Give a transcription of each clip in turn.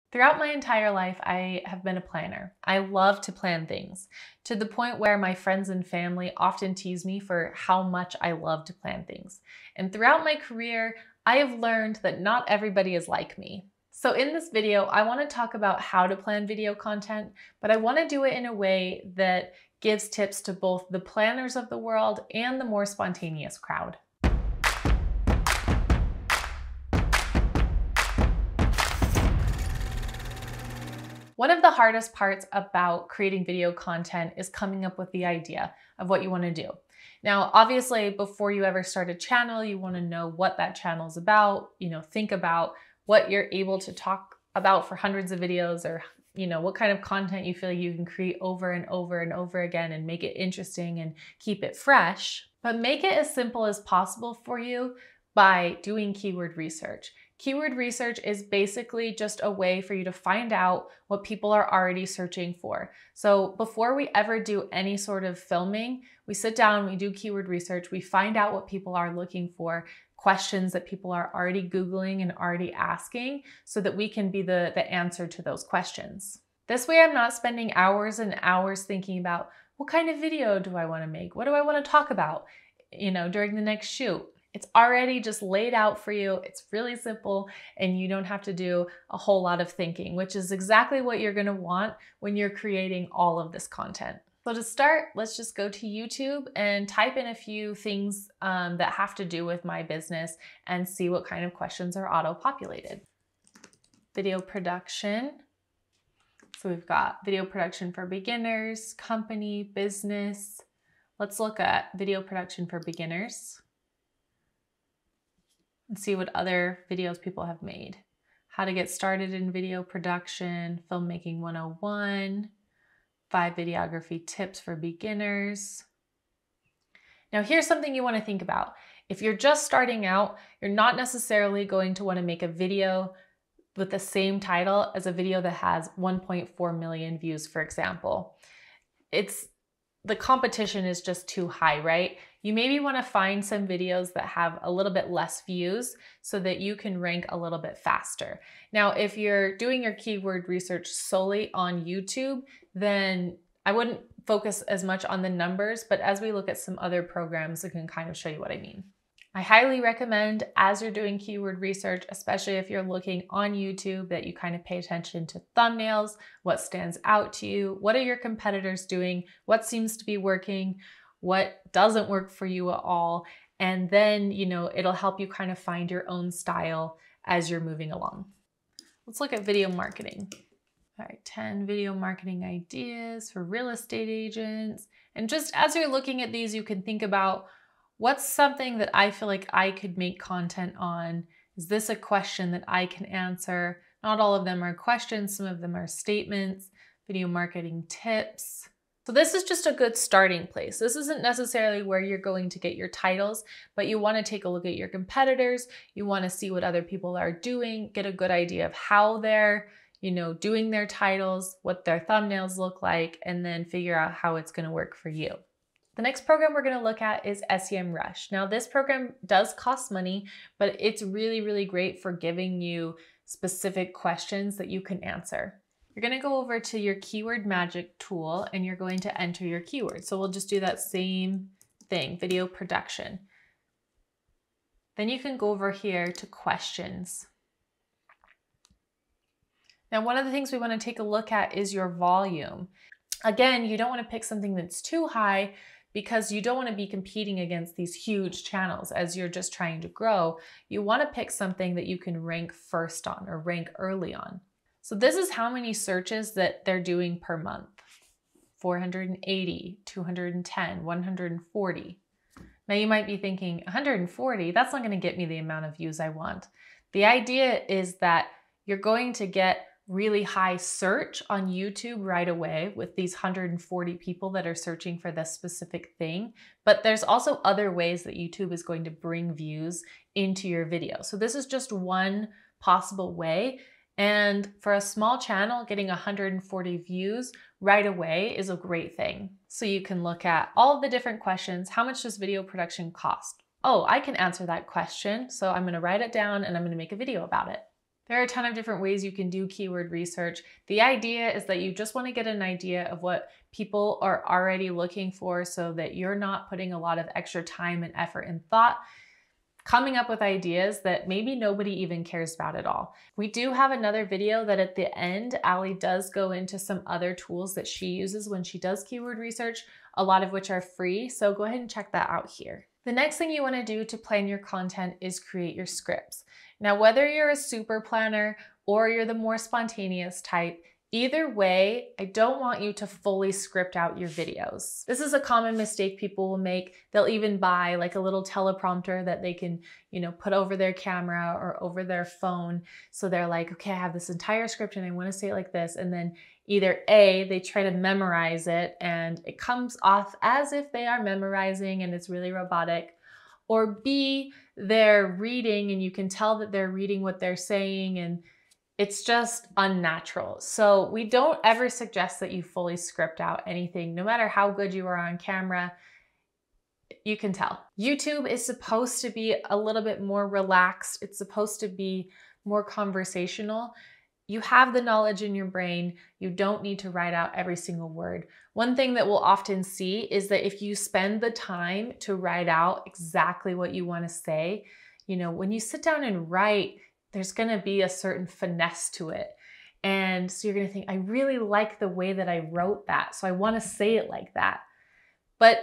Throughout my entire life, I have been a planner. I love to plan things to the point where my friends and family often tease me for how much I love to plan things. And throughout my career, I have learned that not everybody is like me. So in this video, I want to talk about how to plan video content, but I want to do it in a way that gives tips to both the planners of the world and the more spontaneous crowd. One of the hardest parts about creating video content is coming up with the idea of what you want to do. Now, obviously, before you ever start a channel, you want to know what that channel is about, think about what you're able to talk about for hundreds of videos, or what kind of content you feel you can create over and over and over again and make it interesting and keep it fresh. But make it as simple as possible for you by doing keyword research. Keyword research is basically just a way for you to find out what people are already searching for. So before we ever do any sort of filming, we sit down, we do keyword research, we find out what people are looking for, questions that people are already Googling and already asking, so that we can be the answer to those questions. This way I'm not spending hours and hours thinking about what kind of video do I want to make? What do I want to talk about, during the next shoot? It's already just laid out for you. It's really simple and you don't have to do a whole lot of thinking, which is exactly what you're going to want when you're creating all of this content. So to start, let's just go to YouTube and type in a few things that have to do with my business and see what kind of questions are auto-populated. Video production. So we've got video production for beginners, company, business. Let's look at video production for beginners and see what other videos people have made. How to get started in video production, filmmaking 101, 5 videography tips for beginners. Now here's something you want to think about. If you're just starting out, you're not necessarily going to want to make a video with the same title as a video that has 1.4 million views, for example. The competition is just too high, right? You maybe want to find some videos that have a little bit less views so that you can rank a little bit faster. Now, if you're doing your keyword research solely on YouTube, then I wouldn't focus as much on the numbers, but as we look at some other programs, I can kind of show you what I mean. I highly recommend, as you're doing keyword research, especially if you're looking on YouTube, that you kind of pay attention to thumbnails, what stands out to you, what are your competitors doing, what seems to be working, what doesn't work for you at all, and then, it'll help you kind of find your own style as you're moving along. Let's look at video marketing. All right, 10 video marketing ideas for real estate agents. And just as you're looking at these, you can think about, what's something that I feel like I could make content on? Is this a question that I can answer? Not all of them are questions, some of them are statements, video marketing tips. So this is just a good starting place. This isn't necessarily where you're going to get your titles, but you want to take a look at your competitors. You want to see what other people are doing, get a good idea of how they're, doing their titles, what their thumbnails look like, and then figure out how it's going to work for you. The next program we're going to look at is SEMrush. Now this program does cost money, but it's really, really great for giving you specific questions that you can answer. You're going to go over to your keyword magic tool and you're going to enter your keywords. So we'll just do that same thing, video production. Then you can go over here to questions. Now one of the things we want to take a look at is your volume. Again, you don't want to pick something that's too high, because you don't want to be competing against these huge channels as you're just trying to grow. You want to pick something that you can rank first on or rank early on. So this is how many searches that they're doing per month. 480, 210, 140. Now you might be thinking, 140, that's not going to get me the amount of views I want. The idea is that you're going to get really high search on YouTube right away with these 140 people that are searching for this specific thing. But there's also other ways that YouTube is going to bring views into your video. So this is just one possible way. And for a small channel, getting 140 views right away is a great thing. So you can look at all of the different questions. How much does video production cost? Oh, I can answer that question. So I'm going to write it down and I'm going to make a video about it. There are a ton of different ways you can do keyword research. The idea is that you just want to get an idea of what people are already looking for so that you're not putting a lot of extra time and effort and thought coming up with ideas that maybe nobody even cares about at all. We do have another video that at the end, Allie does go into some other tools that she uses when she does keyword research, a lot of which are free. So go ahead and check that out here. The next thing you want to do to plan your content is create your scripts. Now, whether you're a super planner or you're the more spontaneous type, either way, I don't want you to fully script out your videos. This is a common mistake people will make. They'll even buy like a little teleprompter that they can, put over their camera or over their phone. So they're like, okay, I have this entire script and I want to say it like this. And then either A, they try to memorize it and it comes off as if they are memorizing and it's really robotic. Or B, they're reading and you can tell that they're reading what they're saying and it's just unnatural. So we don't ever suggest that you fully script out anything, no matter how good you are on camera. You can tell. YouTube is supposed to be a little bit more relaxed. It's supposed to be more conversational. You have the knowledge in your brain. You don't need to write out every single word. One thing that we'll often see is that if you spend the time to write out exactly what you want to say, when you sit down and write, there's going to be a certain finesse to it. And so you're going to think, I really like the way that I wrote that. So I want to say it like that. But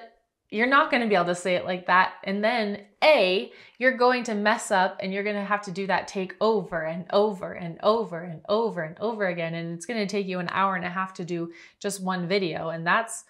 you're not going to be able to say it like that. And then A, you're going to mess up and you're going to have to do that take over and over and over and over and over again. And it's going to take you an hour and a half to do just one video. And that's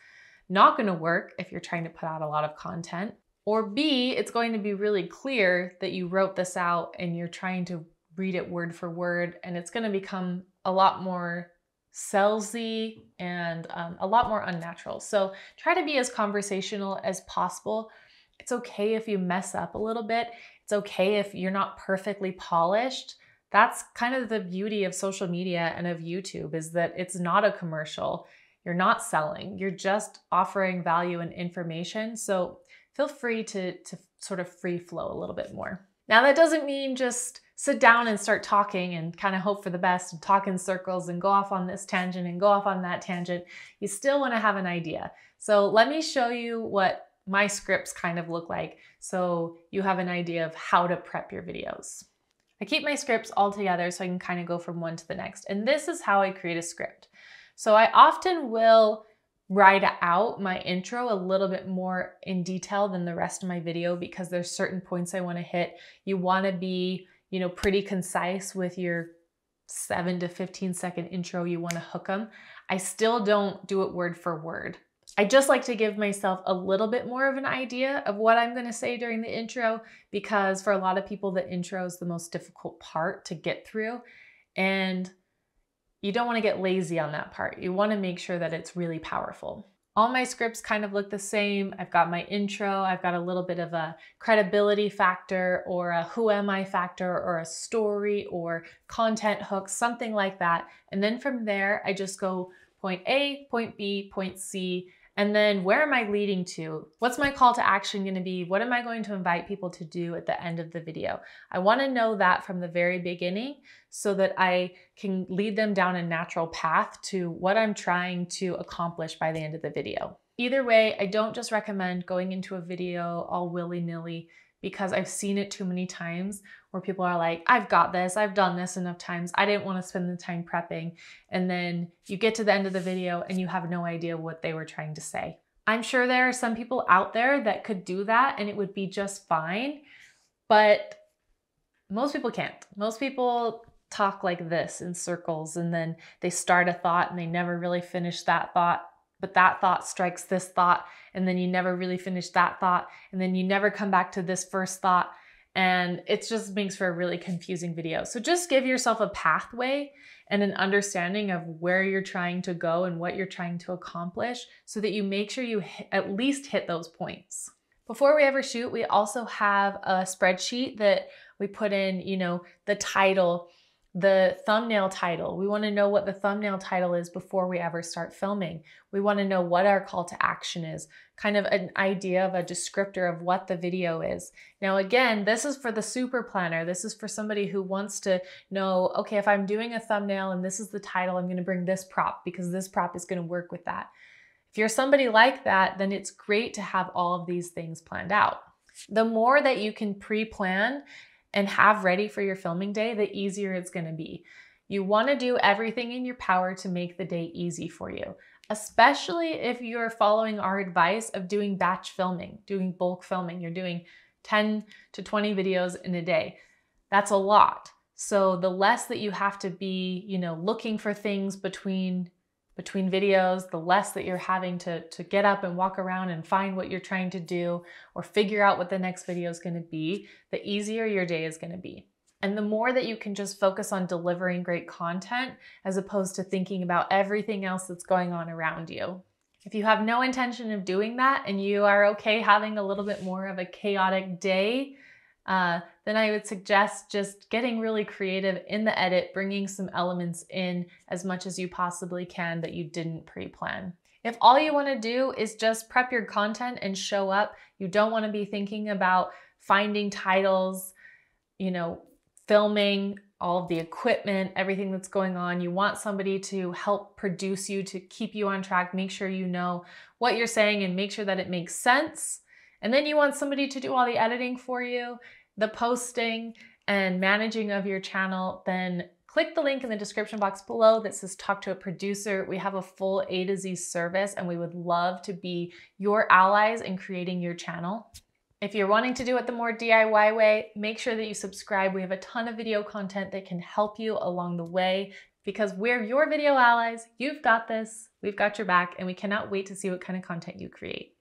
not going to work if you're trying to put out a lot of content. Or B, it's going to be really clear that you wrote this out and you're trying to read it word for word, and it's going to become a lot more salesy and a lot more unnatural. So try to be as conversational as possible. It's okay if you mess up a little bit. It's okay if you're not perfectly polished. That's kind of the beauty of social media and of YouTube, is that it's not a commercial. You're not selling. You're just offering value and information. So feel free to sort of free flow a little bit more. Now, that doesn't mean just sit down and start talking and kind of hope for the best and talk in circles and go off on this tangent and go off on that tangent. You still want to have an idea. So let me show you what my scripts kind of look like so you have an idea of how to prep your videos. I keep my scripts all together so I can kind of go from one to the next. And this is how I create a script. So I often will write out my intro a little bit more in detail than the rest of my video because there's certain points I want to hit. You want to be, pretty concise with your 7 to 15 second intro. You want to hook them. I still don't do it word for word. I just like to give myself a little bit more of an idea of what I'm going to say during the intro, because for a lot of people, the intro is the most difficult part to get through. And you don't want to get lazy on that part. You want to make sure that it's really powerful. All my scripts kind of look the same. I've got my intro, I've got a little bit of a credibility factor or a who am I factor or a story or content hook, something like that. And then from there, I just go point A, point B, point C, and then where am I leading to? What's my call to action going to be? What am I going to invite people to do at the end of the video? I want to know that from the very beginning so that I can lead them down a natural path to what I'm trying to accomplish by the end of the video. Either way, I don't just recommend going into a video all willy-nilly, because I've seen it too many times where people are like, I've got this, I've done this enough times, I didn't want to spend the time prepping. And then you get to the end of the video and you have no idea what they were trying to say. I'm sure there are some people out there that could do that and it would be just fine, but most people can't. Most people talk like this in circles, and then they start a thought and they never really finish that thought. But that thought strikes this thought, and then you never really finish that thought, and then you never come back to this first thought, and it just makes for a really confusing video. So just give yourself a pathway and an understanding of where you're trying to go and what you're trying to accomplish so that you make sure you at least hit those points. Before we ever shoot, we also have a spreadsheet that we put in, the title, The thumbnail title. We want to know what the thumbnail title is before we ever start filming. We want to know what our call to action is, kind of an idea of a descriptor of what the video is. Now, again, this is for the super planner. This is for somebody who wants to know, okay, if I'm doing a thumbnail and this is the title, I'm going to bring this prop because this prop is going to work with that. If you're somebody like that, then it's great to have all of these things planned out. The more that you can pre-plan and have ready for your filming day, the easier it's going to be. You want to do everything in your power to make the day easy for you, especially if you're following our advice of doing batch filming, doing bulk filming. You're doing 10 to 20 videos in a day. That's a lot. So the less that you have to be, looking for things between videos, the less that you're having to get up and walk around and find what you're trying to do or figure out what the next video is going to be, the easier your day is going to be. And the more that you can just focus on delivering great content as opposed to thinking about everything else that's going on around you. If you have no intention of doing that and you are okay having a little bit more of a chaotic day, then I would suggest just getting really creative in the edit, bringing some elements in as much as you possibly can that you didn't pre-plan. If all you want to do is just prep your content and show up, you don't want to be thinking about finding titles, filming all of the equipment, everything that's going on. You want somebody to help produce you, to keep you on track, make sure you know what you're saying and make sure that it makes sense. And then you want somebody to do all the editing for you, the posting and managing of your channel. Then click the link in the description box below that says talk to a producer. We have a full A to Z service and we would love to be your allies in creating your channel. If you're wanting to do it the more DIY way, make sure that you subscribe. We have a ton of video content that can help you along the way because we're your video allies. You've got this, we've got your back, and we cannot wait to see what kind of content you create.